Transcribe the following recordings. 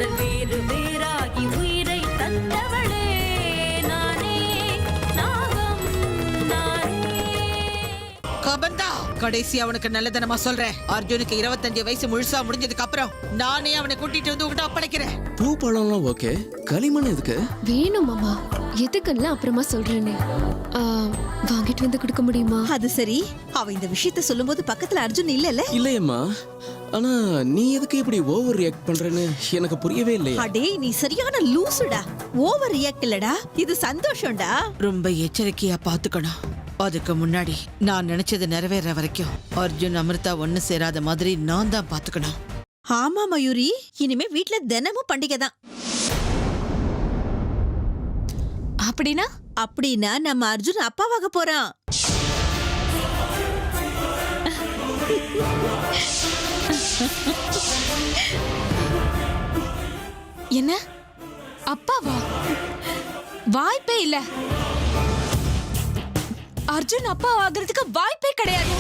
உடல் வேறு வேறாகி உயிரை தந்தவளே நானே நாகம் நானே. கபந்தா, கடைசி அவனுக்கு நல்லதனமா சொல்றேன். அர்ஜுனுக்கு 25 வயசு முழுசா முடிஞ்சதுக்கு அப்புறம் நானே அவனை கூட்டிட்டு வந்து உங்ககிட்ட ஒப்படைக்கிறேன். பூ பழம்லாம் ஓகே, களிமண் எதுக்கு? வேணும் மாமா, எதுக்குன்னு அப்புறமா சொல்றேனே. வாங்கிட்டு வந்து கொடுக்க முடியுமா? அது சரி, அவ இந்த விஷயத்த சொல்லும்போது பக்கத்துல அர்ஜுன் இல்லல்ல? இல்லையம்மா, ஆனா நீ எதுக்கு இப்படி ஓவர் ரியாக்ட் பண்றேன்னு எனக்கு புரியவே இல்லையே. அடே, நீ சரியான லூசுடா. ஓவர் ரியாக்ட் இல்லடா, இது சந்தோஷம்டா. ரொம்ப எச்சரிக்கையா பாத்துக்கணும். அதுக்கு முன்னாடி நான் நினைச்சது நிறைவேற வரைக்கும் அர்ஜுன் அமிர்தா ஒண்ணு சேராத மாதிரி நான் தான் பாத்துக்கணும். ஆமா மயூரி, இனிமே வீட்ல தினமும் பண்டிகை தான். அப்படின்னா நம்ம அர்ஜுன் அப்பாவாக போறான். என்ன அப்பாவா? வாய்ப்பே இல்ல. அர்ஜுன் அப்பா ஆகிறதுக்கு வாய்ப்பே கிடையாது.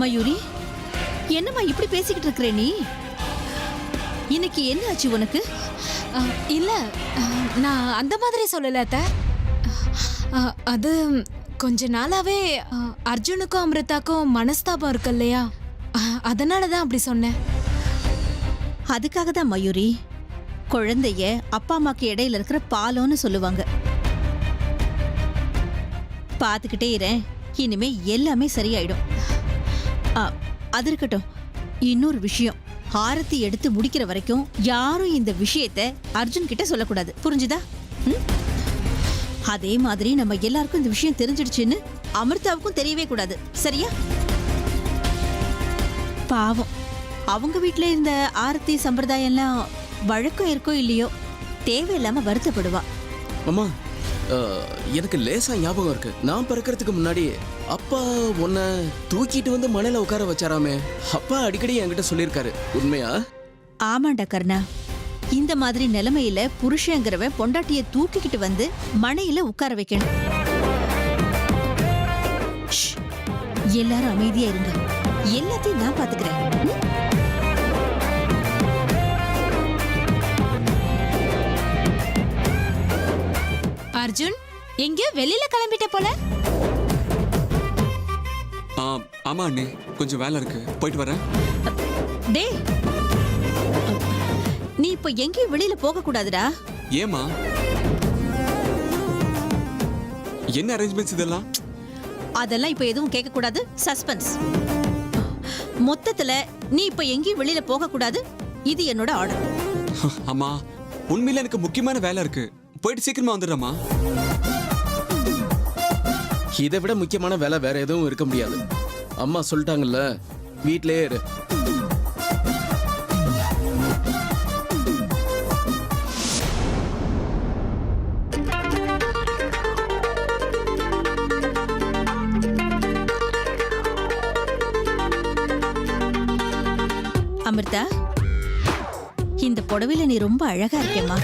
மயூரி, என்னம்மா இப்படி பேசிக்கிட்டு இருக்கிற நீ? இன்னைக்கு என்ன ஆச்சு உனக்கு? இல்ல, நான் அந்த மாதிரி சொல்லல அத்தை. அது கொஞ்ச நாளாவே அர்ஜுனுக்கும் அமிர்தாக்கும் மனஸ்தாபம் இருக்கு இல்லையா, அதனாலதான் அப்படி சொன்னேன். அதுக்காக தான் மயூரி, குழந்தைய அப்பா அம்மாக்கு இடையில இருக்கிற பாலம்னு சொல்லுவாங்க. பாத்துக்கிட்டே இரேன், இனிமே எல்லாமே சரியாயிடும். அது இருக்கட்டும், இன்னொரு விஷயம், ஆரத்தி எடுத்து முடிக்கிற வரைக்கும் யாரும் இந்த விஷயத்தை அர்ஜுன் கிட்ட சொல்லக்கூடாது, புரிஞ்சுதா? அதே மாதிரி நம்ம எல்லாருக்கும் இந்த விஷயம் தெரிஞ்சிடுச்சுன்னு அமிர்தாவுக்கும் தெரியவே கூடாது, சரியா? பாவம், அவங்க வீட்டுல இருந்த ஆரத்தி சம்பிரதாயம் எல்லாம் வழக்கம் இருக்கோ இல்லையோ, தேவையில்லாம வருத்தப்படுவா. அம்மா, எனக்கு லேசா ஞாபகம் இருக்கு. நான் பிறக்கிறதுக்கு முன்னாடி அப்பா உன்னை தூக்கிட்டு வந்து மலையில உட்கார வச்சாராமே. அப்பா அடிக்கடி என்கிட்ட சொல்லியிருக்காரு, உண்மையா? ஆமாண்டா கர்ணா, இந்த மாதிரி நிலைமையில புருஷங்கிறவன் பொண்டாட்டிய தூக்கிக்கிட்டு வந்து மனையில உட்கார வைக்கணும். எல்லாரும் அமைதியா இருங்க, எல்லாத்தையும் நான் பாத்துக்கிறேன். அர்ஜுன், எங்கேயோ வெளியில கிளம்பிட்ட போல. ஆமா அண்ணே, கொஞ்சம் வேலை இருக்கு, போயிட்டு வரேன். டேய், நீ இப்ப எங்கேயும் வெளியில போக கூடாதுடா. ஏமா? என்ன அரேஞ்ச்மெண்ட்ஸ் இதெல்லாம்? அதெல்லாம் இப்ப எதுவும் கேட்க கூடாது, சஸ்பென்ஸ். மொத்தத்துல நீ இப்ப எங்கேயும் வெளியில போக கூடாது, இது என்னோட ஆர்டர். அம்மா, உண்மையில எனக்கு முக்கியமான வேலை இருக்கு, போயிட்டு சீக்கிரமா வந்துடுறேம்மா. இதை விட முக்கியமான வேலை வேற எதுவும் இருக்க முடியாது. அம்மா சொல்லிட்டாங்கல்ல, வீட்லயே இரு. அமிர்தா, இந்த புடவையில நீ ரொம்ப அழகா இருக்கேம்மா.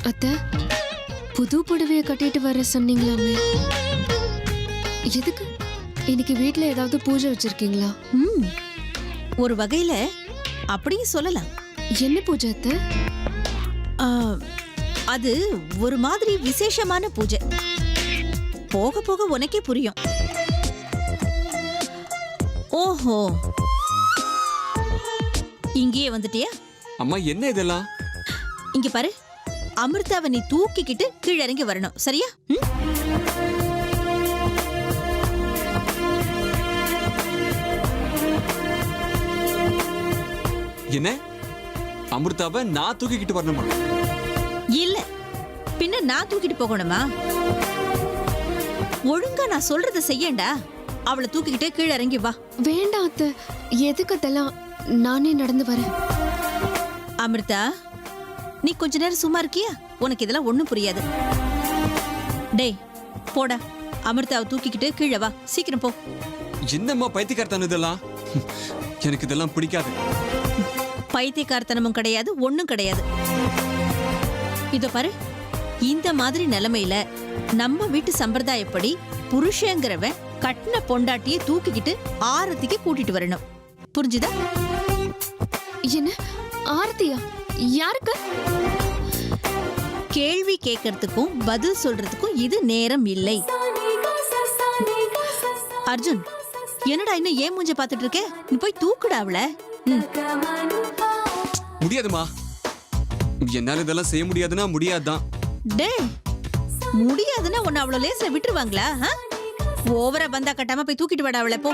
அத்தை, புது புடவைய கட்டிட்டு வர சொன்னீங்களாமே, எதுக்கு? இன்னைக்கு வீட்ல ஏதாவது பூஜை வச்சிருக்கீங்களா? ஒரு வகையில அப்படியும் சொல்லலாம். என்ன பூஜை அத்தை? அது ஒரு மாதிரி விசேஷமான பூஜை. போக போக உனக்கே புரியும். ஓஹோ, இங்கேயே வந்துட்டியா? அம்மா, என்ன இதெல்லாம்? இங்க பாரு, அமிர்தாவை நீ தூக்கிக்கிட்டு கீழே இறங்கி வரணும், சரியா? என்ன, அமிர்தாவை நான் தூக்கிக்கிட்டு வரணுமா? இல்ல, பின்ன நான் தூக்கிட்டு போகணுமா? ஒழுங்கா நான் சொல்றத செய்யண்டா. அவளை தூக்கிக்கிட்டே கீழே இறங்கி வா. வேண்டாம் அத்தை, எதுக்கு அதெல்லாம்? நானே நடந்து வரேன். அமிர்தா, நீ கொஞ்ச நேரம் சும்மா இருக்கியா? உனக்கு இதெல்லாம் ஒண்ணும் புரியாது. டேய், போடா, அமிர்தாவை தூக்கிக்கிட்டு கீழே வா, சீக்கிரம் போ. என்னம்மா பைத்தியக்காரத்தான இதெல்லாம்? எனக்கு இதெல்லாம் பிடிக்காது. பைத்தியக்காரத்தனமும் கிடையாது, ஒண்ணும் கிடையாது. இதோ பாரு, இந்த மாதிரி நிலைமையில நம்ம வீட்டு சம்பிரதாயப்படி புருஷங்கிறவன் கட்டின பொண்டாட்டியை தூக்கிக்கிட்டு ஆரத்திக்கு கூட்டிட்டு வரணும். புரிஞ்சுதா? என்ன ஆர்த்தியா? யாருக்கு? கேள்வி கேட்கறதுக்கும் பதில் சொல்றதுக்கும் இது நேரம் இல்லை. அர்ஜுன், என்னடா இன்னும் ஏன் மூஞ்ச பாத்துட்டு இருக்க? நீ போய் தூக்குடா அவள. முடியாதுமா, என்னால இதெல்லாம் செய்ய முடியாதுன்னா முடியாதுதான். டே, முடியாதுன்னா உன்னை அவ்வளவு லேஸ்ல விட்டுருவாங்களா? ஓவரா பந்தா கட்டாம போய் தூக்கிட்டு வாடா அவளை, போ.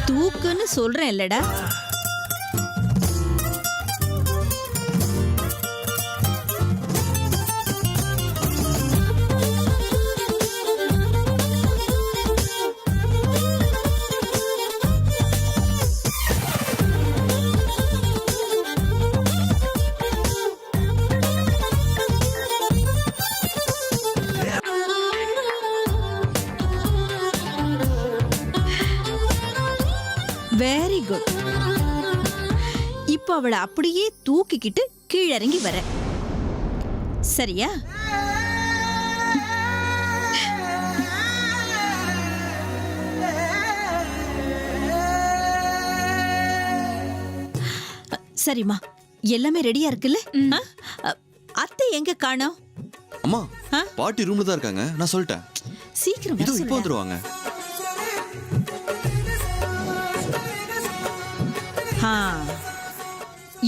தூக்குன்னு சொல்றேன் இல்லடா. Very good. இப்போ அவளை அப்படியே தூக்கிக்கிட்டு கீழிறங்கி வர, சரியா? சரிம்மா, எல்லாமே ரெடியா இருக்குல்ல? அத்தை எங்க காணோம்? அம்மா, பாட்டி ரூம்ல தான் இருக்காங்க. நான் சொல்லிட்டேன். சீக்கிரம் இதோ வர இப்போ சொல்லுடா. வந்துருவாங்க.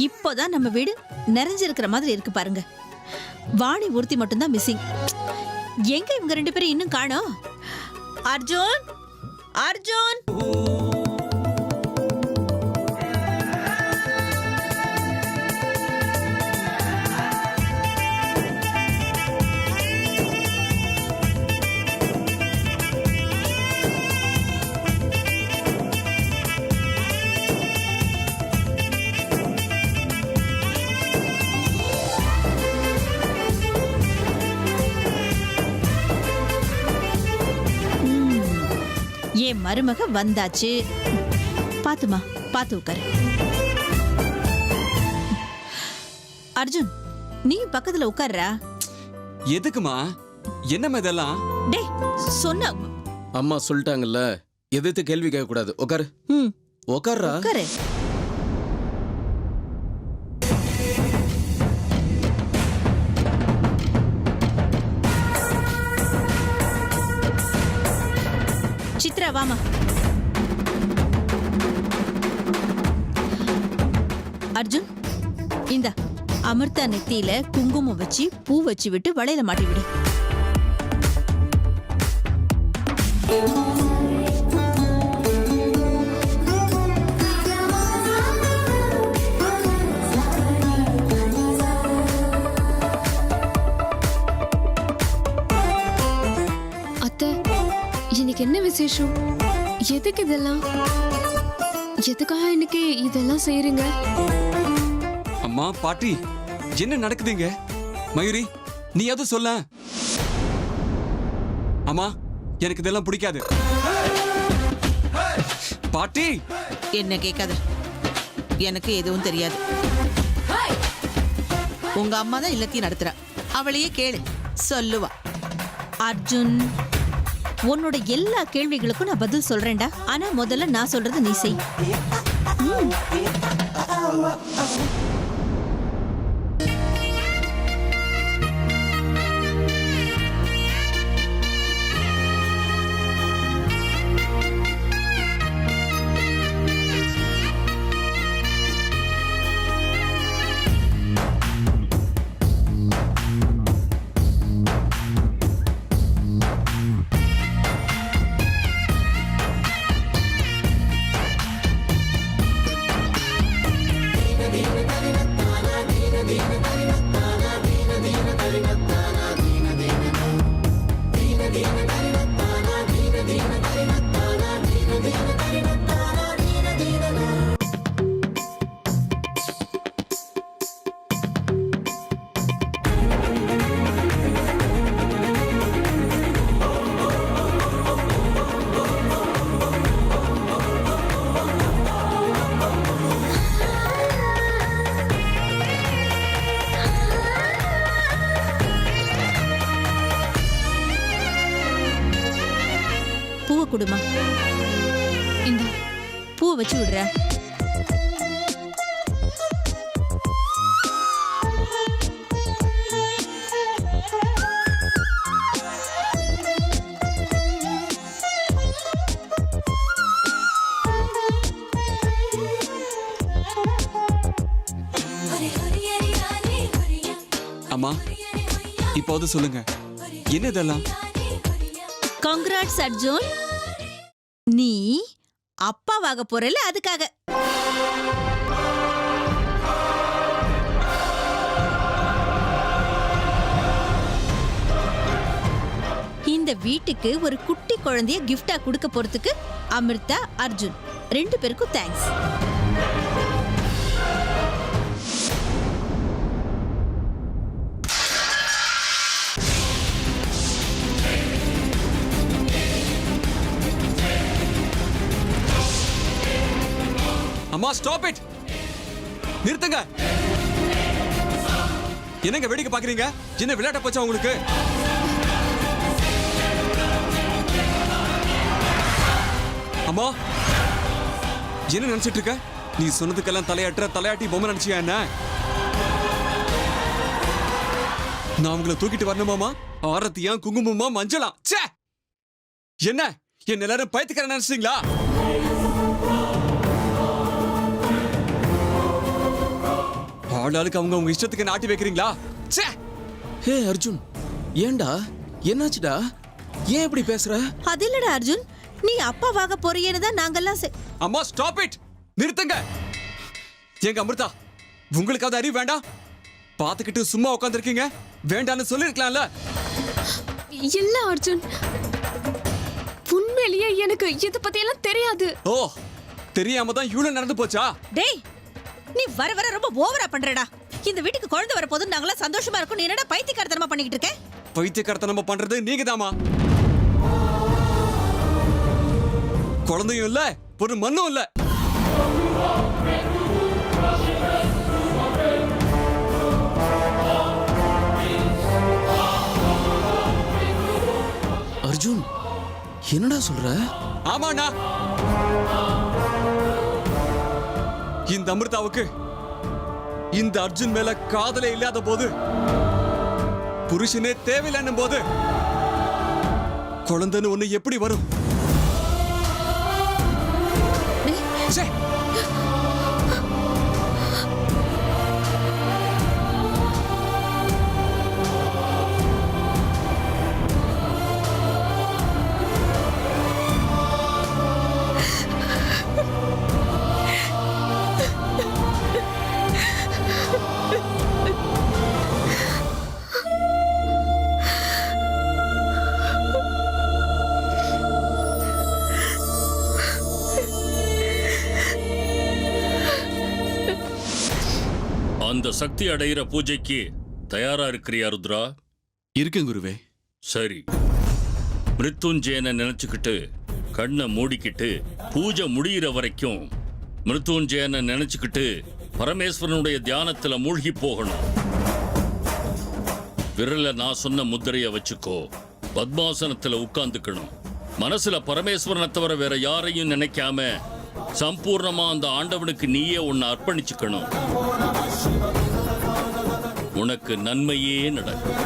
இப்போதான் நம்ம வீடு நிறைஞ்சிருக்கிற மாதிரி இருக்கு பாருங்க. வாணி ஒருத்தி மட்டும்தான் மிஸ்ஸிங். எங்க இவங்க ரெண்டு பேரும் இன்னும் காணோம்? அர்ஜுன், அர்ஜுன்! என் மருமக வந்தாச்சு. பாத்துமா, பாத்து உட்காரு. அர்ஜுன், நீ பக்கத்துல உட்கார்றா. எதுக்குமா? என்னம்மா இதெல்லாம்? டேய், சொன்ன அம்மா சொல்லிட்டாங்கல்ல, எதிர்த்து கேள்வி கேட்க கூடாது. உட்காரு. உட்கார்றா. உட்காரு. சித்ரா, வாமா. அர்ஜுன், இந்த அமிர்தா நெத்தியில குங்குமம் வச்சு பூ வச்சு விட்டு வளையல மாட்டி விடு. அத்தை, இன்னைக்கு என்ன விசேஷம்? எதுக்கு இதெல்லாம்? எதுக்காக இன்னைக்கு இதெல்லாம் செய்றீங்க? அம்மா, பாட்டி, என்ன நடக்குதுங்க? மயூரி, நீ எதுவும் சொல்ல. அம்மா, எனக்கு இதெல்லாம் பிடிக்காது. பாட்டி, என்ன கேட்காத, எனக்கு எதுவும் தெரியாது. உங்க அம்மா தான் இல்லத்தையும் நடத்துறா, அவளையே கேளு, சொல்லுவா. அர்ஜுன், உன்னோட எல்லா கேள்விகளுக்கும் நான் பதில் சொல்றேன்டா. ஆனா முதல்ல நான் சொல்றது நீ செய். பூவை கொடுமா. இந்த பூவை வச்சு விடுற. அம்மா இப்போது சொல்லுங்க, என்ன இதெல்லாம்? கங்க்ராட்ஸ் அர்ஜுன், நீ அப்பாவாக போறல, அதுக்காக. இந்த வீட்டுக்கு ஒரு குட்டி குழந்தைய கிஃப்டா கொடுக்க போறதுக்கு அமிர்தா, அர்ஜுன் 2 பேருக்கும் தேங்க்ஸ். அம்மா ஸ்டாப் இட், நிறுத்துங்க. என்னங்க வேடிக்கை பாக்குறீங்க? என்ன விளையாட்ட போச்சா உங்களுக்கு? அம்மா என்ன நினைச்சிட்டு இருக்க? நீ சொன்னதுக்கெல்லாம் தலையாட்டி பொம்மை நினைச்சியா என்ன? நான் உங்களை தூக்கிட்டு வரணுமாமா? ஆரத்தியா, குங்குமமா, மஞ்சளா? ச்சே, என்ன எல்லாரும் பைத்தியக்காரன் நினைச்சீங்களா? ஆளாளுக்கு அவங்க இஷ்டத்துக்கு நாட்டி வைக்கிறீங்களா? ச்சே. ஹே அர்ஜுன், ஏன்டா என்னாச்சுடா? ஏன் இப்படி பேசுற? அது இல்லடா அர்ஜுன், நீ அப்பாவாக போறியேன்னு தான் நாங்கெல்லாம் அம்மா ஸ்டாப் இட், நிறுத்துங்க. எங்க அமிர்தா, உங்களுக்காவது அறிவு வேண்டாம்? பாத்துக்கிட்டு சும்மா உட்காந்துருக்கீங்க, வேண்டான்னு சொல்லிருக்கலாம்ல. இல்ல அர்ஜுன், உண்மையிலேயே எனக்கு இத பத்தி எல்லாம் தெரியாது. ஓ, தெரியாம தான் இவ்வளவு நடந்து போச்சா? டேய், நீ வர வர ரொம்ப ஓவரா பண்றடா. இந்த வீட்டுக்கு குழந்தை வர போது நாங்களாம் சந்தோஷமா இருக்கோம், நீ என்னடா பைத்தியக்காரத்தனமா பண்ணிக்கிட்டு இருக்க? பைத்தியக்காரத்தனமா பண்றது நீங்கதாமா. குழந்தையும் இல்ல, ஒரு மண்ணும் இல்ல. அர்ஜுன், என்னடா சொல்ற? ஆமாண்ணா, இந்த அமிர்தாவுக்கு இந்த அர்ஜுன் மேல காதலே இல்லாத போது, புருஷனே தேவையில்லைன்னும் போது, குழந்தைன்னு ஒண்ணு எப்படி வரும்? ச்சே. அந்த சக்தி அடைகிற பூஜைக்கு தயாரா இருக்கிறியா ருத்ரா? இருக்கேன் குருவே. சரி, மிருத்யுஞ்சயனை நினைச்சுக்கிட்டு கண்ணை மூடிக்கிட்டு பூஜை முடிகிற வரைக்கும் மிருத்யுஞ்சயனை நினைச்சுக்கிட்டு பரமேஸ்வரனுடைய தியானத்துல மூழ்கி போகணும். விரல நான் சொன்ன முத்திரைய வச்சுக்கோ. பத்மாசனத்துல உட்கார்ந்துக்கணும். மனசுல பரமேஸ்வரனை தவிர வேற யாரையும் நினைக்காம சம்பூர்ணமா அந்த ஆண்டவனுக்கு நீயே உன்னை அர்ப்பணிச்சுக்கணும். உனக்கு நன்மையே நடக்கும்.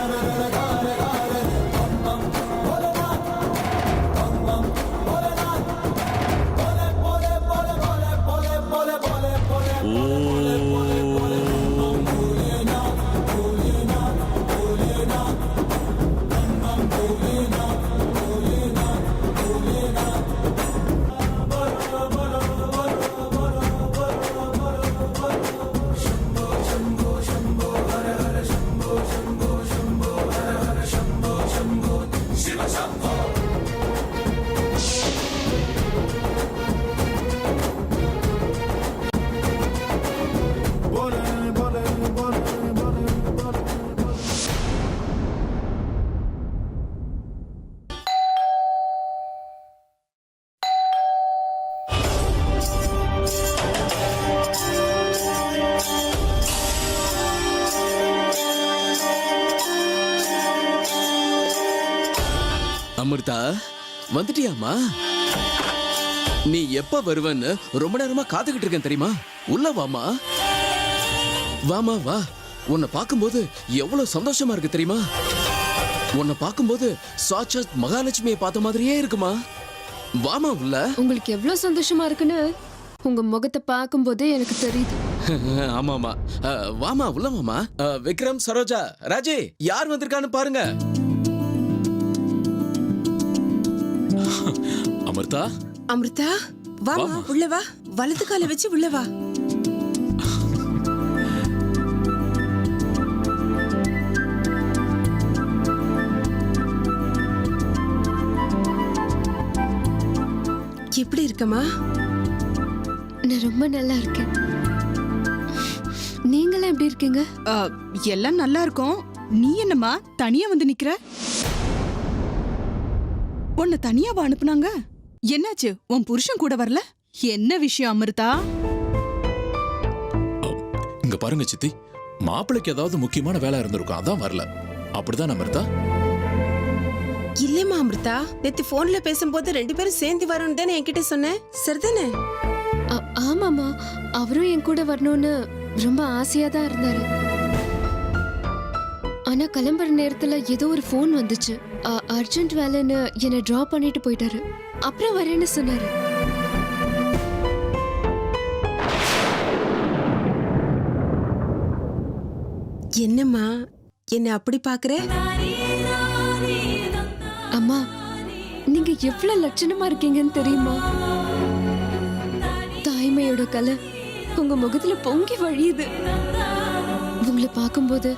அமிர்தா, வந்துட்டியாமா? நீ எப்ப வருவன்னு ரொம்ப நேரமா காத்துக்கிட்டு இருக்கேன் தெரியுமா? உள்ள வாமா. வாமா வா. உன்னை பார்க்கும்போது எவ்வளவு சந்தோஷமா இருக்கு தெரியுமா? உன்னை பார்க்கும்போது சாட்சாத் மகாலட்சுமியை பார்த்த மாதிரியே இருக்குமா. வாமா உள்ள. உங்களுக்கு எவ்வளவு சந்தோஷமா இருக்குன்னு உங்க முகத்தை பார்க்கும்போதே எனக்கு தெரியுது. ஆமாமா. வாமா உள்ள வாமா. விக்ரம், சரோஜா, ராஜே, யார் வந்திருக்கான்னு பாருங்க. அமிர்தா, அமிர்தா வாமா, உள்ள வா. வலது காலை வச்சு உள்ள வா. எப்படி இருக்கமா? நான் ரொம்ப நல்லா இருக்கேன். நீங்களாம் எப்படி இருக்கீங்க? எல்லாம் நல்லா இருக்கும். நீ என்னம்மா தனியா வந்து நிக்கிற? உன்னை தனியாவா அனுப்புனாங்க? என்னாச்சு? உன் புருஷன் கூட வரல? என்ன விஷயம் அமிர்தா? இங்க பாருங்க சித்தி, மாப்பிளைக்கு ஏதாவது முக்கியமான வேலை இருந்திருக்கும், அதான் வரல. அப்படிதான் அமிர்தா? இல்லம்மா அமிர்தா, நேத்து போன்ல பேசும்போது 2 பேரும் சேர்ந்து வரணும் தானே என்கிட்ட சொன்ன, சரிதானே? ஆமாமா, அவரும் என் கூட வரணும்னு ரொம்ப ஆசையா தான் இருந்தாரு. ஆனா கிளம்புற நேரத்துல ஏதோ ஒரு ஃபோன் வந்துச்சு. அர்ஜென்ட் வேலைன்னு என்னை டிராப் பண்ணிட்டு போயிட்டாரு. அப்புறம் வரேன்னு சொன்னாரு. என்னம்மா என்ன அப்படி பாக்குற? அம்மா, நீங்க எவ்வளவு லட்சணமா இருக்கீங்கன்னு தெரியுமா? தாய்மையோட கலை உங்க முகத்துல பொங்கி வழியுது. உங்களை பார்க்கும்போது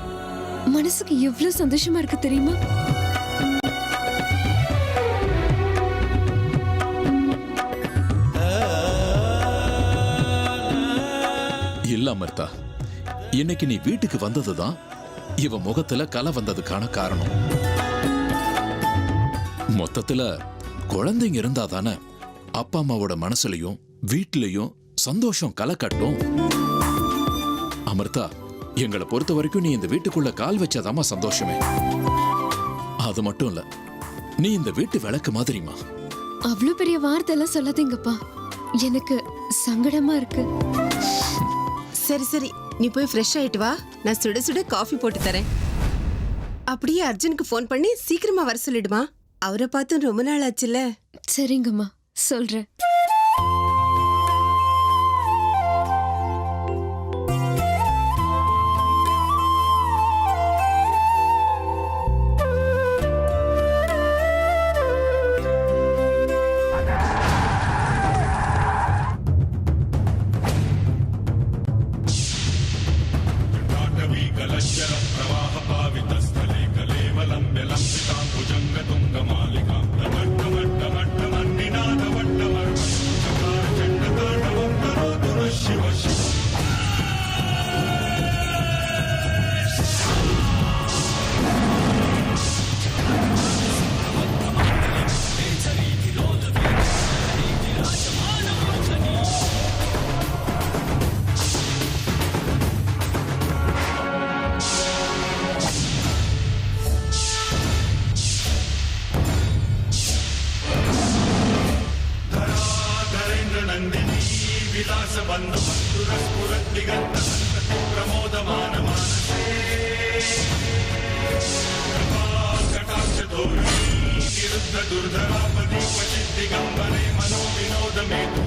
மனசுக்கு எவ்வளவு சந்தோஷமா இருக்கு தெரியுமா? இல்ல அமிர்தா, இன்னைக்கு நீ வீட்டுக்கு வந்ததுதான் இவ முகத்துல கலை வந்ததுக்கான காரணம். மொத்தத்துல குழந்தைங்க இருந்தா தானே அப்பா அம்மாவோட மனசுலயும் வீட்லயும் சந்தோஷம் களை கட்டும். அமிர்தா, எங்களை பொறுத்த வரைக்கும் நீ இந்த வீட்டுக்குள்ள கால் வச்சாதாமா சந்தோஷமே. அது மட்டும் இல்ல, நீ இந்த வீட்டு விளக்கு மாதிரிமா. அவ்வளவு பெரிய வார்த்தை எல்லாம் சொல்லாதீங்கப்பா, எனக்கு சங்கடமா இருக்கு. சரி சரி, நீ போய் ஃப்ரெஷ் ஆயிட்டு வா. நான் சுட சுட காஃபி போட்டு தரேன். அப்படியே அர்ஜுனுக்கு ஃபோன் பண்ணி சீக்கிரமா வர சொல்லிடுமா. அவரை பார்த்து ரொம்ப நாள் ஆச்சுல்ல. சரிங்கம்மா, சொல்றேன். ದುರ್ಧರಾಪದಿ ಕ್ವಚಿತ್ ದಿಗಂಬರೆ ಮನೋ ವಿನೋದ ಮೇತು